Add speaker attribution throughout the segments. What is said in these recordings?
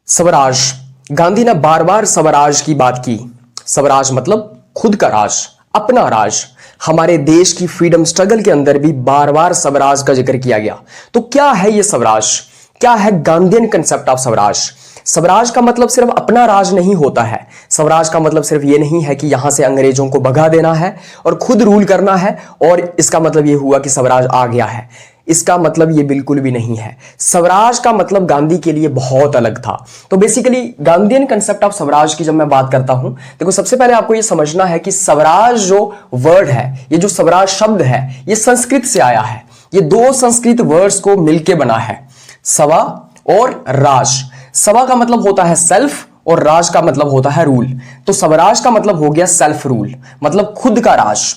Speaker 1: स्वराज। गांधी ने बार बार स्वराज की बात की। स्वराज मतलब खुद का राज, अपना राज। हमारे देश की फ्रीडम स्ट्रगल के अंदर भी बार बार स्वराज का जिक्र किया गया। तो क्या है ये स्वराज? क्या है Gandhian concept of Swaraj? Swaraj का मतलब सिर्फ अपना राज नहीं होता है। स्वराज का मतलब सिर्फ ये नहीं है कि यहां से अंग्रेजों को भगा देना है और खुद रूल करना है और इसका मतलब ये हुआ कि स्वराज आ गया है। इसका मतलब ये बिल्कुल भी नहीं है। स्वराज का मतलब गांधी के लिए बहुत अलग था। तो basically Gandhian concept of Swaraj की जब मैं बात करता हूं, देखो सबसे पहले आपको ये समझना है कि स्वराज जो वर्ड है, ये जो स्वराज शब्द है, ये संस्कृत से आया है। ये दो संस्कृत वर्ड्स को मिलके बना है, सवा और राज। सवा का मतलब होता है सेल्फ और राज का मतलब होता है रूल। तो स्वराज का मतलब हो गया सेल्फ रूल, मतलब खुद का राज।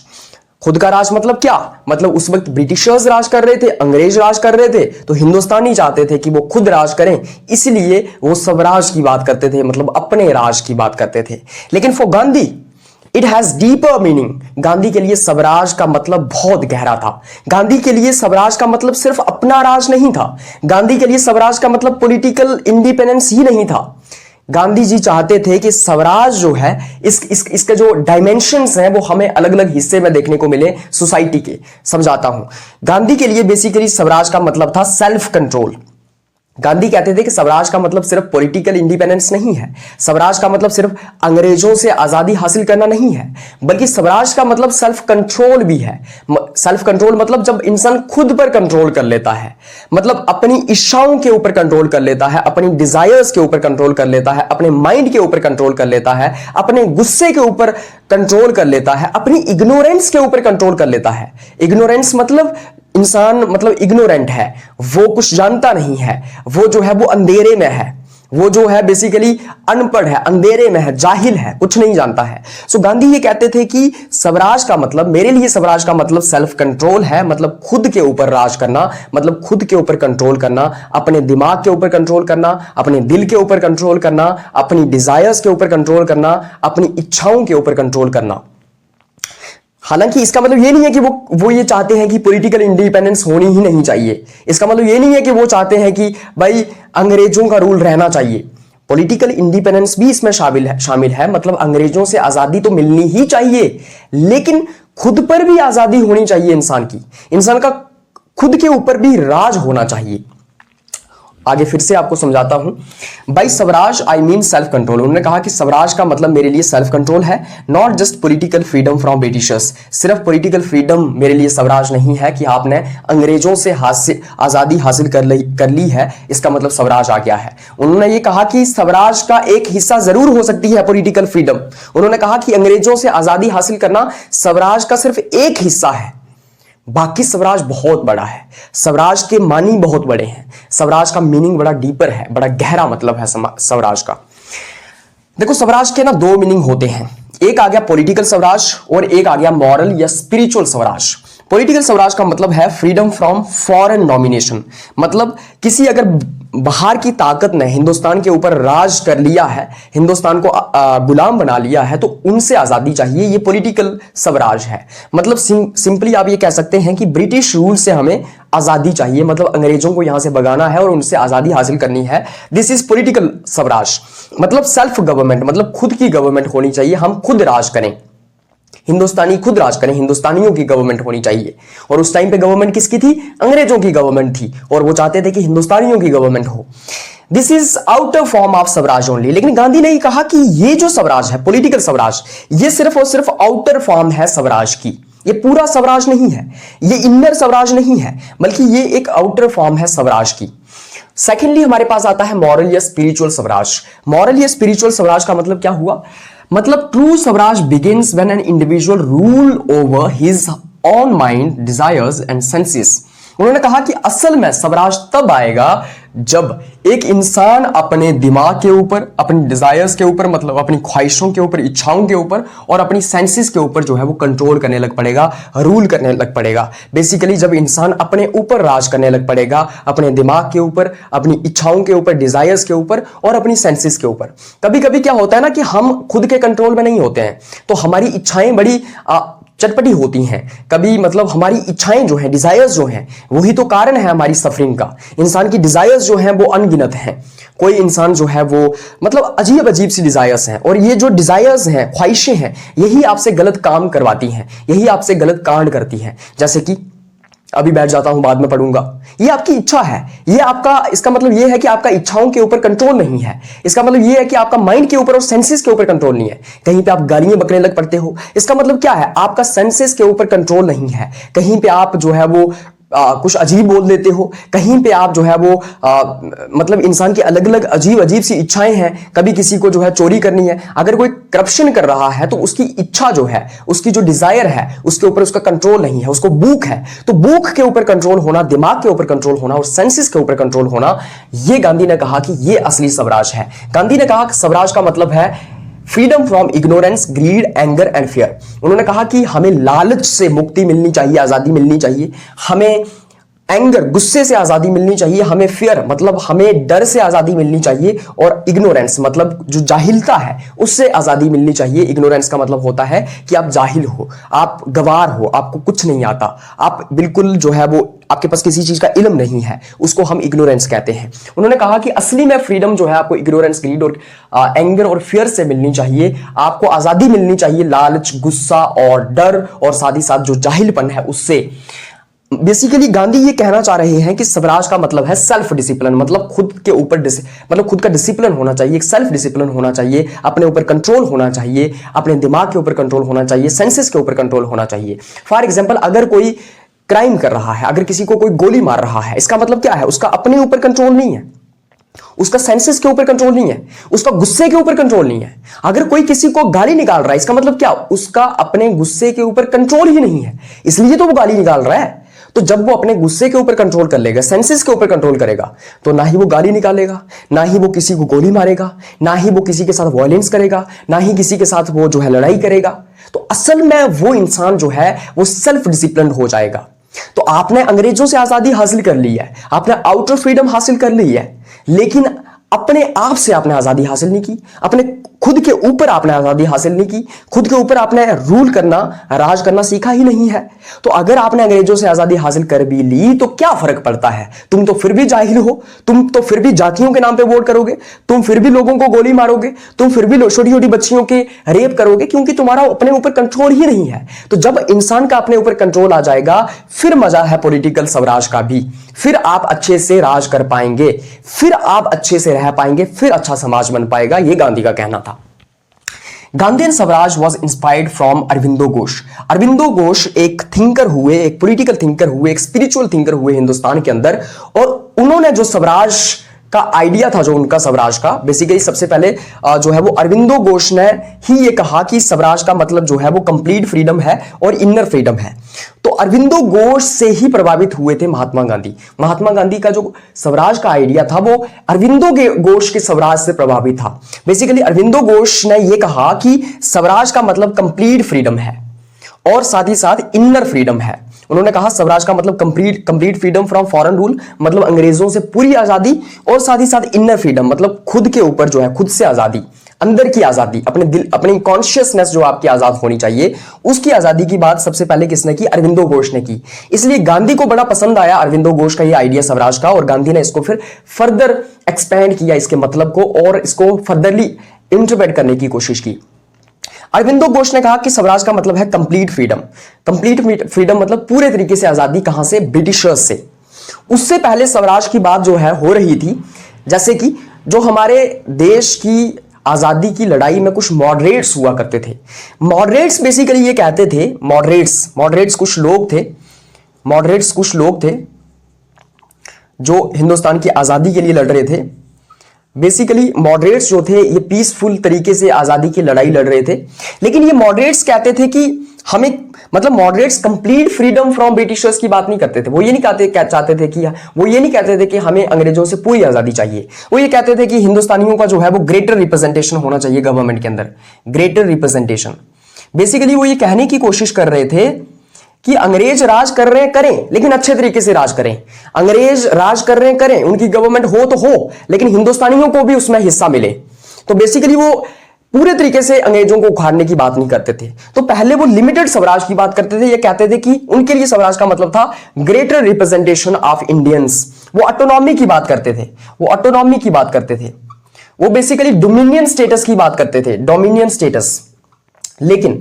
Speaker 1: खुद का राज मतलब क्या? मतलब उस वक्त ब्रिटिशर्स राज कर रहे थे, अंग्रेज राज कर रहे थे, तो हिंदुस्तानी चाहते थे कि वो खुद राज करें, इसलिए वो स्वराज की बात करते थे, मतलब अपने राज की बात करते थे। लेकिन for Gandhi it has deeper meaning. Gandhi के लिए स्वराज का मतलब बहुत गहरा था। गांधी के लिए स्वराज का मतलब सिर्फ अपना राज नहीं था। गांधी के लिए स्वराज का मतलब पॉलिटिकल इंडिपेंडेंस ही नहीं था। गांधी जी चाहते थे कि स्वराज जो है इसके जो डायमेंशंस हैं वो हमें अलग अलग हिस्से में देखने को मिले सोसाइटी के। समझाता हूं। गांधी के लिए बेसिकली स्वराज का मतलब था सेल्फ कंट्रोल। गांधी कहते थे कि स्वराज का मतलब सिर्फ पॉलिटिकल इंडिपेंडेंस नहीं है, स्वराज का मतलब सिर्फ अंग्रेजों से आजादी हासिल करना नहीं है, बल्कि स्वराज का मतलब सेल्फ कंट्रोल भी है। सेल्फ कंट्रोल मतलब जब इंसान खुद पर कंट्रोल कर लेता है, मतलब अपनी इच्छाओं के ऊपर कंट्रोल कर लेता है, अपनी डिजायर्स के ऊपर कंट्रोल कर लेता है, अपने माइंड के ऊपर कंट्रोल कर लेता है, अपने गुस्से के ऊपर कंट्रोल कर लेता है, अपनी इग्नोरेंस के ऊपर कंट्रोल कर लेता है। इग्नोरेंस मतलब इंसान मतलब इग्नोरेंट है, वो कुछ जानता नहीं है, वो जो है वो अंधेरे में है, वो जो है बेसिकली अनपढ़ है, अंधेरे में है, जाहिल है, कुछ नहीं जानता है। सो गांधी ये कहते थे कि स्वराज का मतलब, मेरे लिए स्वराज का मतलब सेल्फ कंट्रोल है, मतलब खुद के ऊपर राज करना, मतलब खुद के ऊपर कंट्रोल करना, अपने दिमाग के ऊपर कंट्रोल करना, अपने दिल के ऊपर कंट्रोल करना, अपनी डिजायर्स के ऊपर कंट्रोल करना, अपनी इच्छाओं के ऊपर कंट्रोल करना। हालांकि इसका मतलब ये नहीं है कि वो ये चाहते हैं कि पॉलिटिकल इंडिपेंडेंस होनी ही नहीं चाहिए। इसका मतलब ये नहीं है कि वो चाहते हैं कि भाई अंग्रेजों का रूल रहना चाहिए। पॉलिटिकल इंडिपेंडेंस भी इसमें शामिल है, मतलब अंग्रेजों से आजादी तो मिलनी ही चाहिए, लेकिन खुद पर भी आजादी होनी चाहिए इंसान की। इंसान का खुद के ऊपर भी राज होना चाहिए। आगे फिर से आपको समझाता हूं। By Swaraj I mean self control. उन्होंने कहा कि स्वराज का मतलब मेरे लिए सेल्फ कंट्रोल है, not just political freedom from Britishers. सिर्फ पॉलिटिकल फ्रीडम मेरे लिए स्वराज नहीं है कि आपने अंग्रेजों से आजादी हासिल कर ली है, इसका मतलब स्वराज आ गया है। उन्होंने ये कहा कि स्वराज का एक हिस्सा जरूर हो सकती है पॉलिटिकल फ्रीडम। उन्होंने कहा कि अंग्रेजों से आजादी हासिल करना स्वराज का सिर्फ एक हिस्सा है, बाकी स्वराज बहुत बड़ा है। स्वराज के मानी बहुत बड़े हैं, स्वराज का मीनिंग बड़ा डीपर है, बड़ा गहरा मतलब है स्वराज का। देखो स्वराज के ना दो मीनिंग होते हैं, एक आ गया पॉलिटिकल स्वराज और एक आ गया मॉरल या स्पिरिचुअल स्वराज। पॉलिटिकल स्वराज का मतलब है फ्रीडम फ्रॉम फॉरेन डोमिनेशन, मतलब किसी अगर बाहर की ताकत ने हिंदुस्तान के ऊपर राज कर लिया है, हिंदुस्तान को गुलाम बना लिया है, तो उनसे आजादी चाहिए, ये पॉलिटिकल स्वराज है। मतलब सिंपली आप ये कह सकते हैं कि ब्रिटिश रूल से हमें आजादी चाहिए, मतलब अंग्रेजों को यहां से भगाना है और उनसे आजादी हासिल करनी है। This is political Swaraj. मतलब सेल्फ गवर्नमेंट, मतलब खुद की गवर्नमेंट होनी चाहिए, हम खुद राज करें, हिंदुस्तानी खुद राज करें, हिंदुस्तानियों की गवर्नमेंट होनी चाहिए। और उस टाइम पे गवर्नमेंट किसकी थी? अंग्रेजों की गवर्नमेंट थी, और वो चाहते थे कि हिंदुस्तानियों की गवर्नमेंट हो। This is outer form of Swaraj only. लेकिन गांधी ने कहा कि ये जो स्वराज है, पॉलिटिकल स्वराज, ये सिर्फ और सिर्फ आउटर फॉर्म है स्वराज की, ये पूरा स्वराज नहीं है, ये इनर स्वराज नहीं है, बल्कि ये एक आउटर फॉर्म है स्वराज की। सेकेंडली हमारे पास आता है मॉरल या स्पिरिचुअल स्वराज। मॉरल या स्पिरिचुअल स्वराज का मतलब क्या हुआ? मतलब true Swaraj begins when an individual rule over his own mind, desires and senses. उन्होंने कहा कि असल में स्वराज तब आएगा जब एक इंसान अपने दिमाग के ऊपर, अपनी डिजायर्स के ऊपर, मतलब अपनी ख्वाहिशों के ऊपर, इच्छाओं के ऊपर और अपनी सेंसेस के ऊपर जो है वो कंट्रोल करने लग पड़ेगा, रूल करने लग पड़ेगा। बेसिकली जब इंसान अपने ऊपर राज करने लग पड़ेगा, अपने दिमाग के ऊपर, अपनी इच्छाओं के ऊपर, डिजायर्स के ऊपर और अपनी सेंसेस के ऊपर। कभी कभी क्या होता है ना कि हम खुद के कंट्रोल में नहीं होते हैं, तो हमारी इच्छाएं बड़ी चटपटी होती हैं, कभी मतलब हमारी इच्छाएं जो हैं, डिजायर्स जो हैं, वही तो कारण है हमारी सफरिंग का। इंसान की डिजायर्स जो हैं वो अनगिनत हैं। कोई इंसान जो है वो मतलब अजीब अजीब सी डिजायर्स हैं, और ये जो डिजायर्स हैं, ख्वाहिशें हैं, यही आपसे गलत काम करवाती हैं, यही आपसे गलत कांड करती हैं। जैसे कि अभी बैठ जाता हूं, बाद में पढ़ूंगा, ये आपकी इच्छा है, ये आपका, इसका मतलब ये है कि आपका इच्छाओं के ऊपर कंट्रोल नहीं है। इसका मतलब ये है कि आपका माइंड के ऊपर और सेंसेस के ऊपर कंट्रोल नहीं है। कहीं पे आप गालियां बकने लग पड़ते हो, इसका मतलब क्या है, आपका सेंसेस के ऊपर कंट्रोल नहीं है। कहीं पे आप जो है वो कुछ अजीब बोल देते हो, कहीं पे आप जो है वो मतलब इंसान की अलग अलग अजीब अजीब सी इच्छाएं हैं। कभी किसी को जो है चोरी करनी है, अगर कोई करप्शन कर रहा है तो उसकी इच्छा जो है, उसकी जो डिजायर है, उसके ऊपर उसका कंट्रोल नहीं है, उसको भूख है। तो भूख के ऊपर कंट्रोल होना, दिमाग के ऊपर कंट्रोल होना और सेंसेस के ऊपर कंट्रोल होना, ये गांधी ने कहा कि ये असली स्वराज है। गांधी ने कहा कि स्वराज का मतलब है freedom from ignorance, greed, anger and fear. उन्होंने कहा कि हमें लालच से मुक्ति मिलनी चाहिए, आजादी मिलनी चाहिए, हमें एंगर, गुस्से से आजादी मिलनी चाहिए, हमें फियर मतलब हमें डर से आजादी मिलनी चाहिए, और इग्नोरेंस मतलब जो जाहिलता है उससे आजादी मिलनी चाहिए। इग्नोरेंस का मतलब होता है कि आप जाहिल हो, आप गवार हो, आपको कुछ नहीं आता, आप बिल्कुल जो है वो आपके पास किसी चीज का इल्म नहीं है, उसको हम इग्नोरेंस कहते हैं। उन्होंने कहा कि असली में फ्रीडम जो है आपको इग्नोरेंस, ग्रीड और एंगर और फियर से मिलनी चाहिए। आपको आजादी मिलनी चाहिए लालच, गुस्सा और डर और साथ ही साथ जो जाहिलपन है उससे। बेसिकली गांधी ये कहना चाह रहे हैं कि स्वराज का मतलब है सेल्फ डिसिप्लिन, मतलब खुद के ऊपर मतलब खुद का डिसिप्लिन होना चाहिए, एक सेल्फ डिसिप्लिन होना चाहिए, अपने ऊपर कंट्रोल होना चाहिए, अपने दिमाग के ऊपर कंट्रोल होना चाहिए, सेंसेस के ऊपर कंट्रोल होना चाहिए। फॉर एग्जाम्पल, अगर कोई क्राइम कर रहा है, अगर किसी को कोई गोली मार रहा है, इसका मतलब क्या है, उसका अपने ऊपर कंट्रोल नहीं है, उसका सेंसेस के ऊपर कंट्रोल नहीं है, उसका गुस्से के ऊपर कंट्रोल नहीं है। अगर कोई किसी को गाली निकाल रहा है, इसका मतलब क्या, उसका अपने गुस्से के ऊपर कंट्रोल ही नहीं है, इसलिए तो वो गाली निकाल रहा है। तो जब वो अपने गुस्से के ऊपर कंट्रोल कर लेगा, सेंसेस के ऊपर कंट्रोल करेगा, तो ना ही वो गाली निकालेगा, ना ही वो किसी को गोली मारेगा, ना ही वो किसी के साथ वायलेंस करेगा, ना ही किसी के साथ वो जो है लड़ाई करेगा। तो असल में वो इंसान जो है वो सेल्फ डिसिप्लिन हो जाएगा। तो आपने अंग्रेजों से आजादी हासिल कर ली है, आपने आउटर फ्रीडम हासिल कर ली है, लेकिन अपने आप से आपने आजादी हासिल नहीं की, अपने खुद के ऊपर आपने आजादी हासिल नहीं की, खुद के ऊपर आपने रूल करना, राज करना सीखा ही नहीं है। तो अगर आपने अंग्रेजों से आजादी हासिल कर भी ली तो क्या फर्क पड़ता है, तुम तो फिर भी जाहिल हो, तुम तो फिर भी जातियों के नाम पे वोट करोगे, तुम फिर भी लोगों को गोली मारोगे, तुम फिर भी छोटी छोटी बच्चियों के रेप करोगे, क्योंकि तुम्हारा अपने ऊपर कंट्रोल ही नहीं है। तो जब इंसान का अपने ऊपर कंट्रोल आ जाएगा, फिर मजा है पॉलिटिकल स्वराज का भी, फिर आप अच्छे से राज कर पाएंगे, फिर आप अच्छे से रह पाएंगे, फिर अच्छा समाज बन पाएगा। यह गांधी का कहना था। Gandhian Swaraj was inspired from Aurobindo Ghosh. Aurobindo Ghosh एक थिंकर हुए, एक पॉलिटिकल थिंकर हुए, एक स्पिरिचुअल थिंकर हुए हिंदुस्तान के अंदर, और उन्होंने जो स्वराज का आइडिया था, जो उनका स्वराज का, बेसिकली सबसे पहले जो है वो अरविंदो घोष ने ही ये कहा कि स्वराज का मतलब जो है वो कंप्लीट फ्रीडम है और इनर फ्रीडम है। तो अरविंदो घोष से ही प्रभावित हुए थे महात्मा गांधी। महात्मा गांधी का जो स्वराज का आइडिया था वो अरविंदो घोष के स्वराज से प्रभावित था। बेसिकली अरविंदो घोष ने यह कहा कि स्वराज का मतलब कंप्लीट फ्रीडम है और साथ ही साथ इनर फ्रीडम है। उन्होंने कहा स्वराज का मतलब complete freedom from foreign rule, मतलब अंग्रेजों से पूरी आजादी, और साथ ही साथ इनर फ्रीडम मतलब खुद के ऊपर जो है, खुद से आजादी, अंदर की आजादी, अपने दिल, अपनी कॉन्शियसनेस जो आपकी आजाद होनी चाहिए, उसकी आजादी की बात सबसे पहले किसने की, अरविंदो घोष ने की। इसलिए गांधी को बड़ा पसंद आया अरविंदो घोष का ये आइडिया स्वराज का, और गांधी ने इसको फिर फर्दर एक्सपैंड किया, इसके मतलब को, और इसको फर्दरली इंटरप्रेट करने की कोशिश की। अरविंदो घोष ने कहा कि स्वराज का मतलब है कंप्लीट फ्रीडम। कंप्लीट फ्रीडम मतलब पूरे तरीके से आजादी, कहां से, ब्रिटिशर्स से। उससे पहले स्वराज की बात जो है हो रही थी, जैसे कि जो हमारे देश की आजादी की लड़ाई में कुछ मॉडरेट्स हुआ करते थे। मॉडरेट्स बेसिकली ये कहते थे, मॉडरेट्स कुछ लोग थे जो हिंदुस्तान की आजादी के लिए लड़ रहे थे। बेसिकली मॉडरेट्स जो थे ये पीसफुल तरीके से आजादी की लड़ाई लड़ रहे थे, लेकिन ये मॉडरेट्स कहते थे कि हमें, मतलब moderates complete freedom from Britishers की बात नहीं करते थे। वो ये नहीं कहते थे कि हमें अंग्रेजों से पूरी आजादी चाहिए। वो ये कहते थे कि हिंदुस्तानियों का जो है वो ग्रेटर रिप्रेजेंटेशन होना चाहिए गवर्नमेंट के अंदर, ग्रेटर रिप्रेजेंटेशन। बेसिकली वो ये कहने की कोशिश कर रहे थे कि अंग्रेज राज कर रहे हैं, करें, लेकिन अच्छे तरीके से राज करें। अंग्रेज राज कर रहे हैं, करें, उनकी गवर्नमेंट हो तो हो, लेकिन हिंदुस्तानियों को भी उसमें हिस्सा मिले। तो बेसिकली वो पूरे तरीके से अंग्रेजों को उखाड़ने की बात नहीं करते थे। तो पहले वो लिमिटेड स्वराज की बात करते थे। ये कहते थे कि उनके लिए स्वराज का मतलब था ग्रेटर रिप्रेजेंटेशन ऑफ इंडियंस। वो ऑटोनॉमी की बात करते थे, वो ऑटोनॉमी की बात करते थे, वो बेसिकली डोमिनियन स्टेटस की बात करते थे, डोमिनियन स्टेटस। लेकिन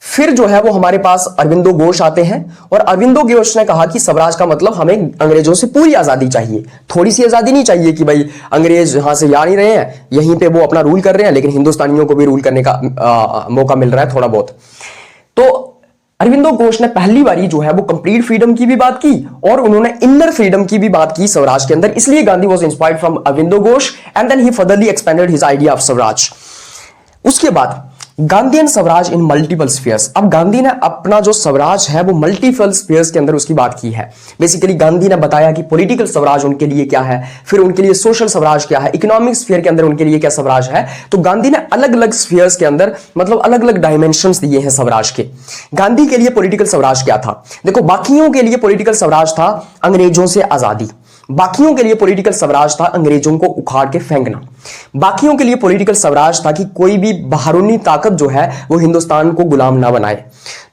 Speaker 1: फिर जो है वो हमारे पास अरविंदो घोष आते हैं और अरविंदो घोष ने कहा कि स्वराज का मतलब हमें अंग्रेजों से पूरी आजादी चाहिए, थोड़ी सी आजादी नहीं चाहिए कि भाई अंग्रेज यहां से जा नहीं रहे हैं, यहीं पे वो अपना रूल कर रहे हैं, लेकिन हिंदुस्तानियों को भी रूल करने का मौका मिल रहा है थोड़ा बहुत। तो अरविंदो घोष ने पहली बारी जो है वो कंप्लीट फ्रीडम की भी बात की और उन्होंने इनर फ्रीडम की भी बात की स्वराज के अंदर। इसलिए Gandhi was inspired from Aurobindo Ghosh and then he furtherly expanded his idea of Swaraj. उसके बाद Gandhian Swaraj in multiple spheres. अब गांधी ने अपना जो स्वराज है वो मल्टीपल स्फीयर्स के अंदर उसकी बात की है। बेसिकली गांधी ने बताया कि पॉलिटिकल स्वराज उनके लिए क्या है, फिर उनके लिए सोशल स्वराज क्या है, इकोनॉमिक स्फीयर के अंदर उनके लिए क्या स्वराज है। तो गांधी ने अलग अलग स्फीयर्स के अंदर मतलब अलग अलग डायमेंशंस दिए हैं स्वराज के। गांधी के लिए पॉलिटिकल स्वराज क्या था? देखो, बाकियों के लिए पॉलिटिकल स्वराज था अंग्रेजों से आजादी, बाकियों के लिए पॉलिटिकल स्वराज था अंग्रेजों को उखाड़ के फेंकना, बाकियों के लिए पॉलिटिकल स्वराज था कि कोई भी बाहरूनी ताकत जो है वो हिंदुस्तान को गुलाम ना बनाए।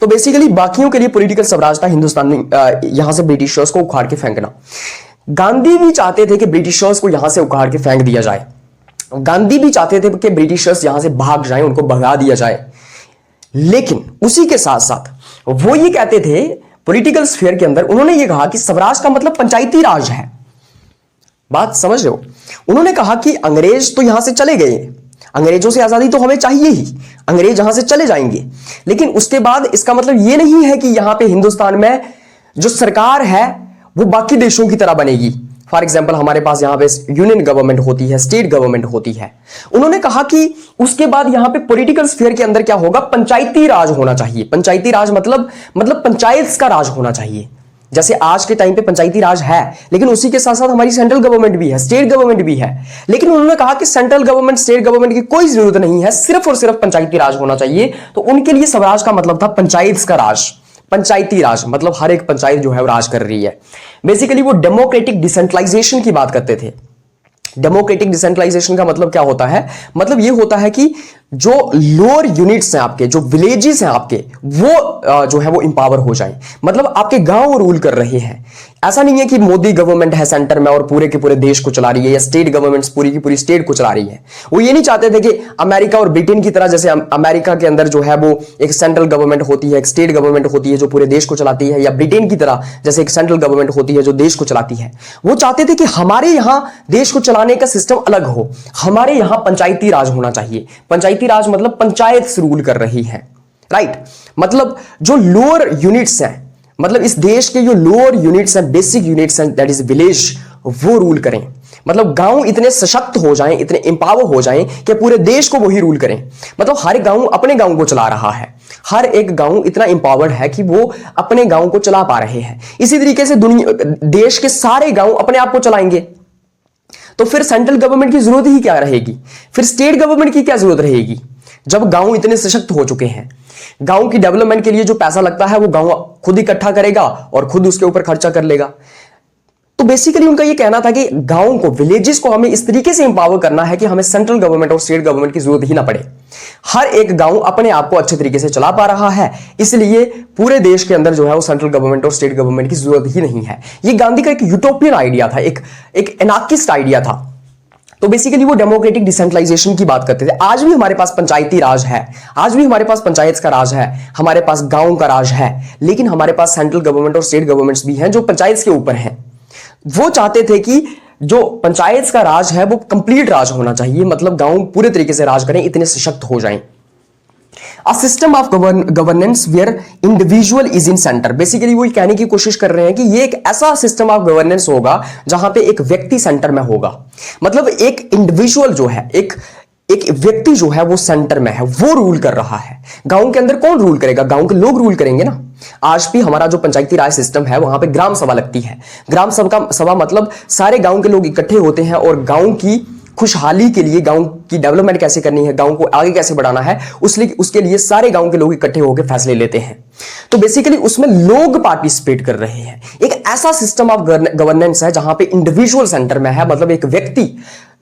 Speaker 1: तो बेसिकली बाकियों के लिए पॉलिटिकल स्वराज था हिंदुस्तान यहां से ब्रिटिशर्स को उखाड़ के फेंकना। गांधी भी चाहते थे कि ब्रिटिशर्स को यहां से उखाड़ के फेंक दिया जाए, गांधी भी चाहते थे कि ब्रिटिशर्स यहां से भाग जाएं, उनको भगा दिया जाए। लेकिन उसी के साथ साथ वो ये कहते थे पॉलिटिकल स्फीयर के अंदर, उन्होंने ये कहा कि स्वराज का मतलब पंचायती राज है। बात समझ रहे हो? उन्होंने कहा कि अंग्रेज तो यहां से चले गए, अंग्रेजों से आजादी तो हमें चाहिए ही, अंग्रेज यहां से चले जाएंगे, लेकिन उसके बाद इसका मतलब यह नहीं है कि यहां पे हिंदुस्तान में जो सरकार है वो बाकी देशों की तरह बनेगी। फॉर एग्जाम्पल हमारे पास यहां पे यूनियन गवर्नमेंट होती है, स्टेट गवर्नमेंट होती है। उन्होंने कहा कि उसके बाद यहां पे पॉलिटिकल स्फीयर के अंदर क्या होगा, पंचायती राज होना चाहिए। पंचायती राज मतलब पंचायत का राज होना चाहिए। जैसे आज के टाइम पे पंचायती राज है, लेकिन उसी के साथ साथ हमारी सेंट्रल गवर्नमेंट भी है, स्टेट गवर्नमेंट भी है। लेकिन उन्होंने कहा कि सेंट्रल गवर्नमेंट स्टेट गवर्नमेंट की कोई जरूरत नहीं है, सिर्फ और सिर्फ पंचायती राज होना चाहिए। तो उनके लिए स्वराज का मतलब था पंचायत का राज, पंचायती राज मतलब हर एक पंचायत जो है वो राज कर रही है। बेसिकली वो डेमोक्रेटिक डिसेंट्रलाइजेशन की बात करते थे। डेमोक्रेटिक डिसेंट्रलाइजेशन का मतलब क्या होता है? मतलब ये होता है कि जो लोअर यूनिट्स हैं आपके, जो विलेजेस हैं आपके, वो जो है वो इंपावर हो जाए। मतलब आपके गांव रूल कर रहे हैं। ऐसा नहीं है कि मोदी गवर्नमेंट है सेंटर में और पूरे के पूरे देश को चला रही है, या स्टेट गवर्नमेंट्स पूरी की पूरी स्टेट को चला रही है। वो ये नहीं चाहते थे कि अमेरिका और ब्रिटेन की तरह, जैसे अमेरिका के अंदर जो है वो एक सेंट्रल गवर्नमेंट होती है, एक स्टेट गवर्नमेंट होती है जो पूरे देश को चलाती है, या ब्रिटेन की तरह जैसे एक सेंट्रल गवर्नमेंट होती है जो देश को चलाती है। वो चाहते थे कि हमारे यहां देश को चलाने का सिस्टम अलग हो, हमारे यहां पंचायती राज होना चाहिए। पंचायती राज मतलब पंचायत रूल कर रही है, राइट? मतलब जो लोअर यूनिट्स हैं, मतलब इस देश के जो लोअर यूनिट्स हैं, बेसिक यूनिट्स हैं, दैट इज विलेज, वो रूल करें। मतलब गांव इतने सशक्त हो जाएं, इतने इंपावर हो जाएं कि पूरे देश को वही रूल करें। मतलब हर गांव अपने गांव को चला रहा है, हर एक गांव इतना इंपावर्ड है कि वो अपने गांव को चला पा रहे हैं। इसी तरीके से देश के सारे गांव अपने आप को चलाएंगे, तो फिर सेंट्रल गवर्नमेंट की जरूरत ही क्या रहेगी, फिर स्टेट गवर्नमेंट की क्या जरूरत रहेगी? जब गांव इतने सशक्त हो चुके हैं, गांव की डेवलपमेंट के लिए जो पैसा लगता है वो गांव खुद इकट्ठा करेगा और खुद उसके ऊपर खर्चा कर लेगा। तो बेसिकली उनका ये कहना था कि गांव को, विलेजेस को हमें इस तरीके से इंपावर करना है कि हमें सेंट्रल गवर्नमेंट और स्टेट गवर्नमेंट की जरूरत ही ना पड़े। हर एक गांव अपने आप को अच्छे तरीके से चला पा रहा है, इसलिए पूरे देश के अंदर जो है वो सेंट्रल गवर्नमेंट और स्टेट गवर्नमेंट की जरूरत ही नहीं है। ये गांधी का एक यूटोपियन आइडिया था, एक एनार्किस्ट आइडिया था। तो बेसिकली वो डेमोक्रेटिक डिसेंट्रलाइजेशन की बात करते थे। आज भी हमारे पास पंचायती राज है, आज भी हमारे पास पंचायत का राज है, हमारे पास गांव का राज है, लेकिन हमारे पास सेंट्रल गवर्नमेंट और स्टेट गवर्नमेंट्स भी हैं जो पंचायत के ऊपर हैं। वो चाहते थे कि जो पंचायत का राज है वो कंप्लीट राज होना चाहिए, मतलब गांव पूरे तरीके से राज करें, इतने सशक्त हो जाएं। A system of governance where individual is in center। Basically वो कहने की कोशिश कर रहे हैं कि ये एक ऐसा सिस्टम ऑफ गवर्नेंस होगा जहां पे एक व्यक्ति सेंटर में होगा। मतलब एक इंडिविजुअल जो है, एक व्यक्ति जो है वो सेंटर में है, वो रूल कर रहा है। गांव के अंदर कौन रूल करेगा? गांव के लोग रूल करेंगे ना। आज भी हमारा जो पंचायती राज सिस्टम है वहां पे ग्राम सभा लगती है। ग्राम सभा मतलब सारे गांव के लोग इकट्ठे होते हैं और गांव की खुशहाली के लिए, गांव की डेवलपमेंट कैसे करनी है, गांव को आगे कैसे बढ़ाना है, उसके लिए सारे गांव के लोग इकट्ठे होकर फैसले लेते हैं। तो बेसिकली उसमें लोग पार्टिसिपेट कर रहे हैं। एक ऐसा सिस्टम ऑफ गवर्नेंस है जहां पे इंडिविजुअल सेंटर में है, मतलब एक व्यक्ति,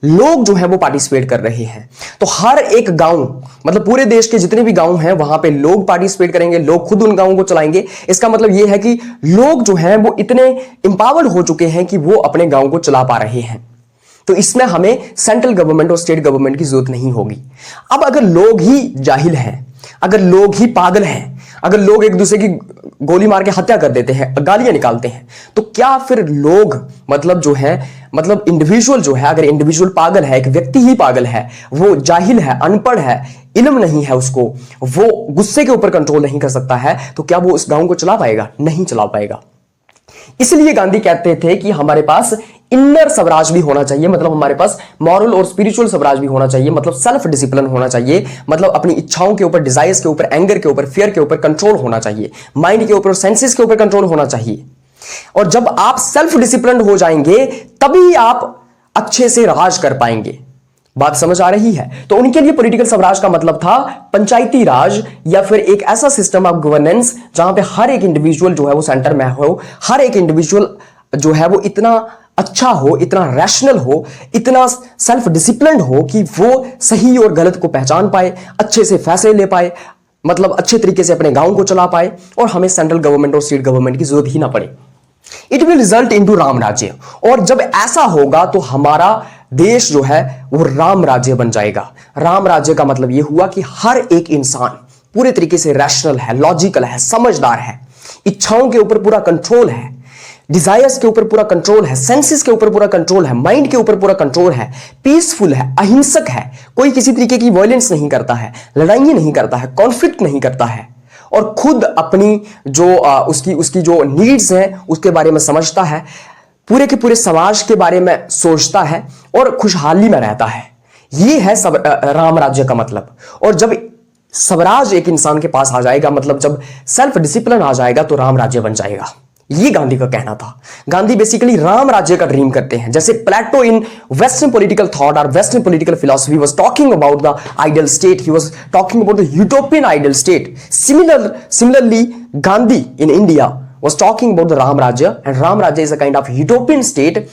Speaker 1: लोग जो है वो पार्टिसिपेट कर रहे हैं। तो हर एक गांव, मतलब पूरे देश के जितने भी गांव हैं वहां पे लोग पार्टिसिपेट करेंगे, लोग खुद उन गांवों को चलाएंगे। इसका मतलब ये है कि लोग जो हैं वो इतने इंपावर्ड हो चुके हैं कि वो अपने गांव को चला पा रहे हैं। तो इसमें हमें सेंट्रल गवर्नमेंट और स्टेट गवर्नमेंट की जरूरत नहीं होगी। अब अगर लोग ही जाहिल हैं, अगर लोग ही पागल हैं, अगर लोग एक दूसरे की गोली मार के हत्या कर देते हैं, गालियां निकालते हैं, तो क्या फिर लोग, मतलब जो है, मतलब इंडिविजुअल जो है, अगर इंडिविजुअल पागल है, एक व्यक्ति ही पागल है, वो जाहिल है, अनपढ़ है, इल्म नहीं है उसको, वो गुस्से के ऊपर कंट्रोल नहीं कर सकता है, तो क्या वो उस गांव को चला पाएगा? नहीं चला पाएगा। इसलिए गांधी कहते थे कि हमारे पास इनर स्वराज भी होना चाहिए, मतलब हमारे पास मॉरल और स्पिरिचुअल स्वराज भी होना चाहिए, मतलब सेल्फ डिसिप्लिन होना चाहिए, मतलब अपनी इच्छाओं के ऊपर, डिजायर्स के ऊपर, एंगर के ऊपर, फियर के ऊपर कंट्रोल होना चाहिए, माइंड के ऊपर, सेंसेस के ऊपर कंट्रोल होना चाहिए। और जब आप सेल्फ डिसिप्लिन हो जाएंगे तभी आप अच्छे से राज कर पाएंगे। बात समझ आ रही है? तो उनके लिए पॉलिटिकल स्वराज का मतलब था पंचायती राज, या फिर एक ऐसा सिस्टम ऑफ गवर्नेंस जहां पे हर एक इंडिविजुअल जो है वो सेंटर में हो, हर एक इंडिविजुअल जो है वो इतना अच्छा हो, इतना रैशनल हो, इतना सेल्फ डिसिप्लिन्ड हो कि वो सही और गलत को पहचान पाए, अच्छे से फैसले ले पाए, मतलब अच्छे तरीके से अपने गांव को चला पाए, और हमें सेंट्रल गवर्नमेंट और स्टेट गवर्नमेंट की जरूरत ही ना पड़े। It will result into Ram राज्य। और जब ऐसा होगा तो हमारा देश जो है वो राम राज्य बन जाएगा। राम राज्य का मतलब यह हुआ कि हर एक इंसान पूरे तरीके से रैशनल है, लॉजिकल है, समझदार है, इच्छाओं के ऊपर पूरा कंट्रोल है, डिजायर्स के ऊपर पूरा कंट्रोल है, सेंसेस के ऊपर पूरा कंट्रोल है, माइंड के ऊपर पूरा कंट्रोल है, पीसफुल है, अहिंसक है, कोई किसी तरीके की वायलेंस नहीं करता है, लड़ाइयां नहीं करता है, कॉन्फ्लिक्ट नहीं करता है, और खुद अपनी जो उसकी जो नीड्स हैं उसके बारे में समझता है, पूरे के पूरे समाज के बारे में सोचता है और खुशहाली में रहता है। ये है राम राज्य का मतलब। और जब स्वराज एक इंसान के पास आ जाएगा, मतलब जब सेल्फ डिसिप्लिन आ जाएगा, तो राम राज्य बन जाएगा। ये गांधी का कहना था। गांधी बेसिकली राम राज्य का ड्रीम करते हैं। जैसे प्लेटो इन वेस्टर्न पॉलिटिकल थॉट और western political philosophy was talking about the ideal state, he was talking about the utopian ideal state. Similarly, Gandhi in India was talking about the Ram Rajya, and Ram Rajya is a kind of utopian state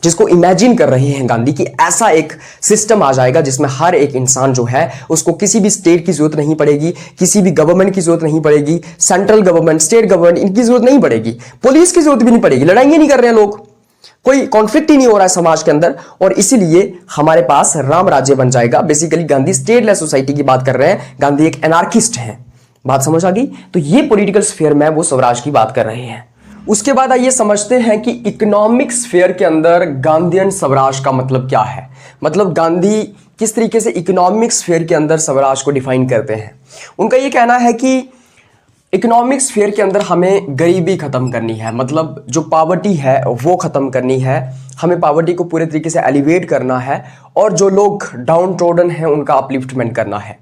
Speaker 1: जिसको imagine कर रहे हैं गांधी कि ऐसा एक system आ जाएगा जिसमें हर एक इंसान जो है उसको किसी भी स्टेट की जरूरत नहीं पड़ेगी, किसी भी गवर्नमेंट की जरूरत नहीं पड़ेगी, सेंट्रल गवर्नमेंट, स्टेट गवर्नमेंट, इनकी जरूरत नहीं पड़ेगी, पुलिस की जरूरत भी नहीं पड़ेगी, लड़ाइयां नहीं कर रहे हैं लोग, कोई कॉन्फ्लिक्ट ही नहीं हो रहा है समाज के अंदर, और इसीलिए हमारे पास राम राज्य बन जाएगा। बेसिकली गांधी स्टेटलेस सोसाइटी की बात कर रहे हैं, गांधी एक एनार्किस्ट हैं। बात समझ आ गई? तो ये पॉलिटिकल स्फीयर में वो स्वराज की बात कर रहे हैं। उसके बाद आइए समझते हैं कि इकोनॉमिक स्फीयर के अंदर गांधीयन स्वराज का मतलब क्या है। मतलब गांधी किस तरीके से इकोनॉमिक स्फीयर के अंदर स्वराज को डिफाइन करते हैं। उनका ये कहना है कि इकोनॉमिक स्फीयर के अंदर हमें गरीबी खत्म करनी है, मतलब जो पॉवर्टी है वो खत्म करनी है, हमें पॉवर्टी को पूरे तरीके से एलिवेट करना है, और जो लोग डाउन ट्रोडन हैं उनका अपलिफ्टमेंट करना है।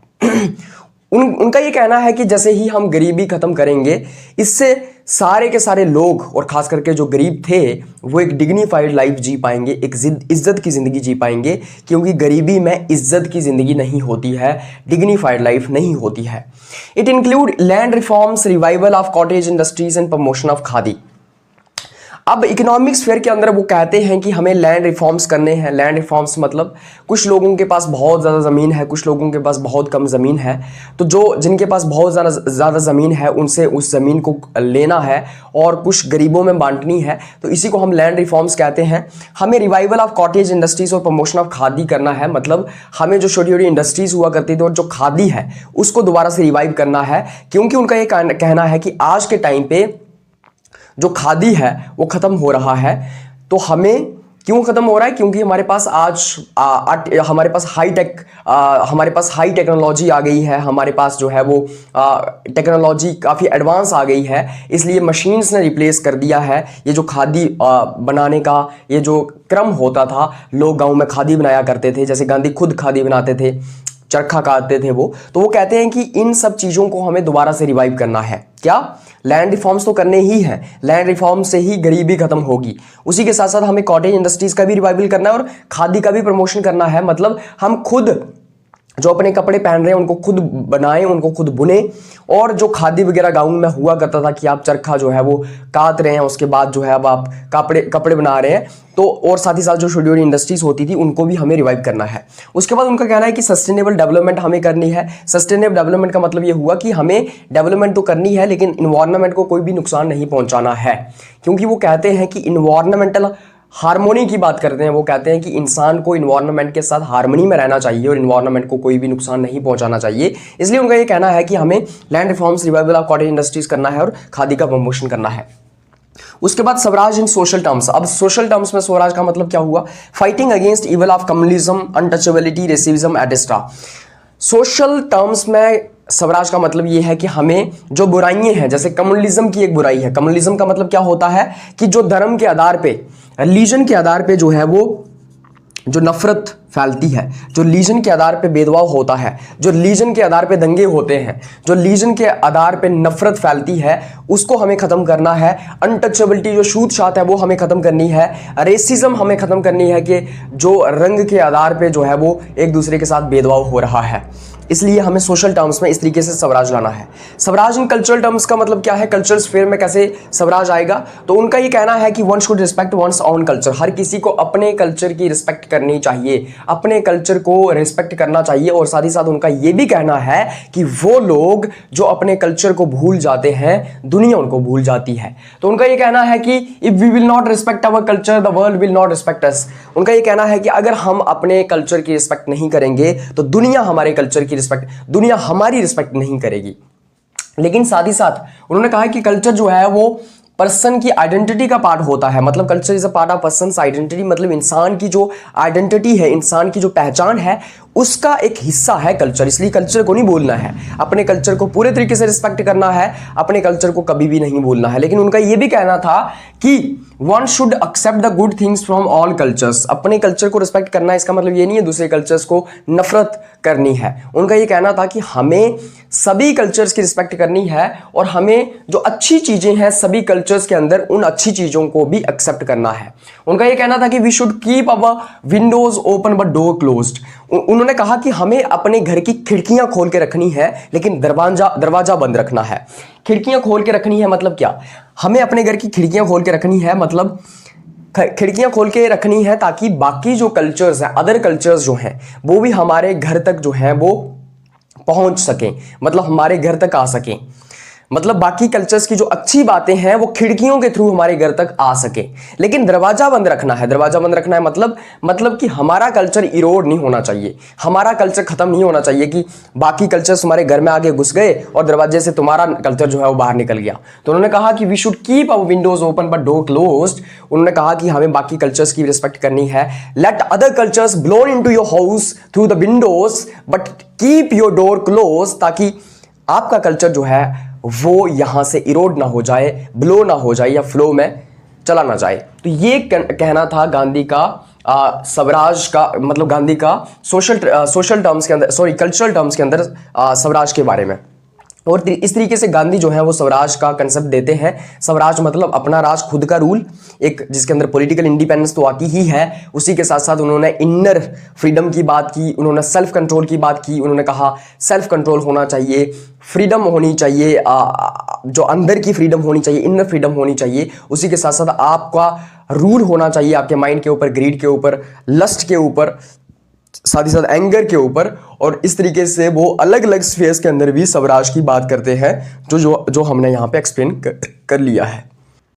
Speaker 1: उनका ये कहना है कि जैसे ही हम गरीबी खत्म करेंगे, इससे सारे के सारे लोग, और खास करके जो गरीब थे, वो एक डिग्निफाइड लाइफ जी पाएंगे, एक इज्जत की ज़िंदगी जी पाएंगे, क्योंकि गरीबी में इज्जत की ज़िंदगी नहीं होती है, डिग्निफाइड लाइफ नहीं होती है। It include land reforms, revival of cottage industries and promotion of khadi. अब इकोनॉमिक स्फीयर के अंदर वो कहते हैं कि हमें लैंड रिफॉर्म्स करने हैं। लैंड रिफॉर्म्स मतलब कुछ लोगों के पास बहुत ज़्यादा ज़मीन है, कुछ लोगों के पास बहुत कम ज़मीन है, तो जो जिनके पास बहुत ज़्यादा ज़मीन है उनसे उस ज़मीन को लेना है और कुछ गरीबों में बांटनी है, तो इसी को हम लैंड रिफॉर्म्स कहते हैं। हमें रिवाइवल ऑफ कॉटेज इंडस्ट्रीज़ और प्रमोशन ऑफ खादी करना है, मतलब हमें जो छोटी छोटी इंडस्ट्रीज़ हुआ करती थी और जो खादी है उसको दोबारा से रिवाइव करना है, क्योंकि उनका ये कहना है कि आज के टाइम पे जो खादी है वो ख़त्म हो रहा है। तो हमें क्यों ख़त्म हो रहा है? क्योंकि हमारे पास आज हमारे पास हाई टेक्नोलॉजी आ गई है, हमारे पास जो है वो टेक्नोलॉजी काफ़ी एडवांस आ गई है, इसलिए मशीन्स ने रिप्लेस कर दिया है ये जो खादी बनाने का ये जो क्रम होता था। लोग गाँव में खादी बनाया करते थे, जैसे गांधी खुद खादी बनाते थे, चरखा काटते थे वो, तो वो कहते हैं कि इन सब चीज़ों को हमें दोबारा से रिवाइव करना है। क्या? लैंड रिफॉर्म्स तो करने ही हैं, लैंड रिफॉर्म से ही गरीबी खत्म होगी। उसी के साथ साथ हमें कॉटेज इंडस्ट्रीज का भी रिवाइवल करना है और खादी का भी प्रमोशन करना है। मतलब हम खुद जो अपने कपड़े पहन रहे हैं उनको खुद बनाएं, उनको खुद बुने। और जो खादी वगैरह गाँव में हुआ करता था कि आप चरखा जो है वो काट रहे हैं, उसके बाद जो है अब आप कपड़े बना रहे हैं, तो और साथ ही साथ जो छोटी छोटी इंडस्ट्रीज होती थी उनको भी हमें रिवाइव करना है। उसके बाद उनका कहना है कि सस्टेनेबल डेवलपमेंट हमें करनी है। सस्टेनेबल डेवलपमेंट का मतलब ये हुआ कि हमें डेवलपमेंट तो करनी है लेकिन इन्वायरमेंट को कोई भी नुकसान नहीं पहुंचाना है, क्योंकि वो कहते हैं कि इन्वायरमेंटल हार्मोनी की बात करते हैं। वो कहते हैं कि इंसान को इन्वायरमेंट के साथ हार्मनी में रहना चाहिए और इन्वायरमेंट को कोई भी नुकसान नहीं पहुंचाना चाहिए। इसलिए उनका ये कहना है कि हमें land reforms, revival of cottage industries करना है और खादी का प्रमोशन करना है। उसके बाद स्वराज इन सोशल टर्म्स। अब सोशल टर्म्स में स्वराज का मतलब क्या हुआ? Fighting against evil of communalism, untouchability, racism etcetera. Social terms में स्वराज का मतलब ये है कि हमें जो बुराइयां हैं, जैसे कम्युनलिज्म की एक बुराई है। कम्युनलिज्म का मतलब क्या होता है कि जो धर्म के आधार पे, रिलीजन के आधार पे जो है वो जो नफरत फैलती है, जो रीजन के आधार पे भेदभाव होता है, जो रीजन के आधार पे दंगे होते हैं, जो रीजन के आधार पे नफरत फैलती है, उसको हमें खत्म करना है। अनटचेबिलिटी, जो छूत-छात है, वो हमें खत्म करनी है। रेसिज्म हमें खत्म करनी है कि जो रंग के आधार पे जो है वो एक दूसरे के साथ भेदभाव हो रहा है। इसलिए हमें सोशल टर्म्स में इस तरीके से स्वराज लाना है। स्वराज इन कल्चरल टर्म्स का मतलब क्या है? कल्चरल स्फीयर में कैसे स्वराज आएगा? तो उनका ये कहना है कि one should respect one's own culture. हर किसी को अपने कल्चर की रिस्पेक्ट करनी चाहिए, अपने कल्चर को रिस्पेक्ट करना चाहिए। और साथ ही साथ उनका ये भी कहना है कि वो लोग जो अपने कल्चर को भूल जाते हैं, दुनिया उनको भूल जाती है। तो उनका ये कहना है कि if we will not respect our culture, the world will not respect us. उनका ये कहना है कि अगर हम अपने कल्चर की रिस्पेक्ट नहीं करेंगे तो दुनिया हमारे कल्चर की रिस्पेक्ट, दुनिया हमारी रिस्पेक्ट नहीं करेगी। लेकिन साथ ही साथ उन्होंने कहा कि कल्चर जो है वो पर्सन की आइडेंटिटी का पार्ट होता है। मतलब culture is a part of persons identity. मतलब इंसान की जो आइडेंटिटी है, इंसान की जो पहचान है, उसका एक हिस्सा है कल्चर। इसलिए कल्चर को नहीं भूलना है, अपने कल्चर को पूरे तरीके से रिस्पेक्ट करना है, अपने कल्चर को कभी भी नहीं भूलना है। लेकिन उनका यह भी कहना था कि one should accept the good things from all cultures. अपने कल्चर को रिस्पेक्ट करना, इसका मतलब ये नहीं है दूसरे कल्चर्स को नफरत करनी है। उनका ये कहना था कि हमें सभी कल्चर्स की रिस्पेक्ट करनी है और हमें जो अच्छी चीजें हैं सभी कल्चर्स के अंदर, उन अच्छी चीजों को भी एक्सेप्ट करना है। उनका ये कहना था कि we should keep our windows open but door closed. उन्होंने कहा कि हमें अपने घर की खिड़कियां खोल के रखनी है लेकिन दरवाजा बंद रखना है। खिड़कियां खोल के रखनी है मतलब क्या? हमें अपने घर की खिड़कियां खोल के रखनी है, मतलब खिड़कियां खोल के रखनी है ताकि बाकी जो कल्चर्स हैं, अदर कल्चर्स जो हैं, वो भी हमारे घर तक जो है वो पहुंच सकें, मतलब हमारे घर तक आ सकें। मतलब बाकी कल्चर्स की जो अच्छी बातें हैं वो खिड़कियों के थ्रू हमारे घर तक आ सके। लेकिन दरवाजा बंद रखना है। दरवाजा बंद रखना है मतलब कि हमारा कल्चर इरोड नहीं होना चाहिए, हमारा कल्चर खत्म नहीं होना चाहिए कि बाकी कल्चर्स हमारे घर में आगे घुस गए और दरवाजे से तुम्हारा कल्चर जो है वो बाहर निकल गया। तो उन्होंने कहा कि we should keep our windows open but door closed. उन्होंने कहा कि हमें बाकी कल्चर्स की रिस्पेक्ट करनी है। Let other cultures blow into your house through the Windows but keep your door close, ताकि आपका कल्चर जो है वो यहां से इरोड ना हो जाए, ब्लो ना हो जाए या फ्लो में चला ना जाए। तो ये कहना था गांधी का स्वराज का, मतलब गांधी का सोशल टर्म्स के अंदर, कल्चरल टर्म्स के अंदर स्वराज के बारे में। और इस तरीके से गांधी जो है वो स्वराज का कंसेप्ट देते हैं। स्वराज मतलब अपना राज, खुद का रूल, एक जिसके अंदर पॉलिटिकल इंडिपेंडेंस तो आती ही है, उसी के साथ साथ उन्होंने इनर फ्रीडम की बात की, उन्होंने सेल्फ कंट्रोल की बात की। उन्होंने कहा सेल्फ कंट्रोल होना चाहिए, फ्रीडम होनी चाहिए, जो अंदर की फ्रीडम होनी चाहिए, इनर फ्रीडम होनी चाहिए। उसी के साथ साथ आपका रूल होना चाहिए आपके माइंड के ऊपर, ग्रीड के ऊपर, लस्ट के ऊपर, साथ ही साथ एंगर के ऊपर। और इस तरीके से वो अलग अलग स्फेयर्स के अंदर भी स्वराज की बात करते हैं, जो हमने यहाँ पे एक्सप्लेन कर लिया है।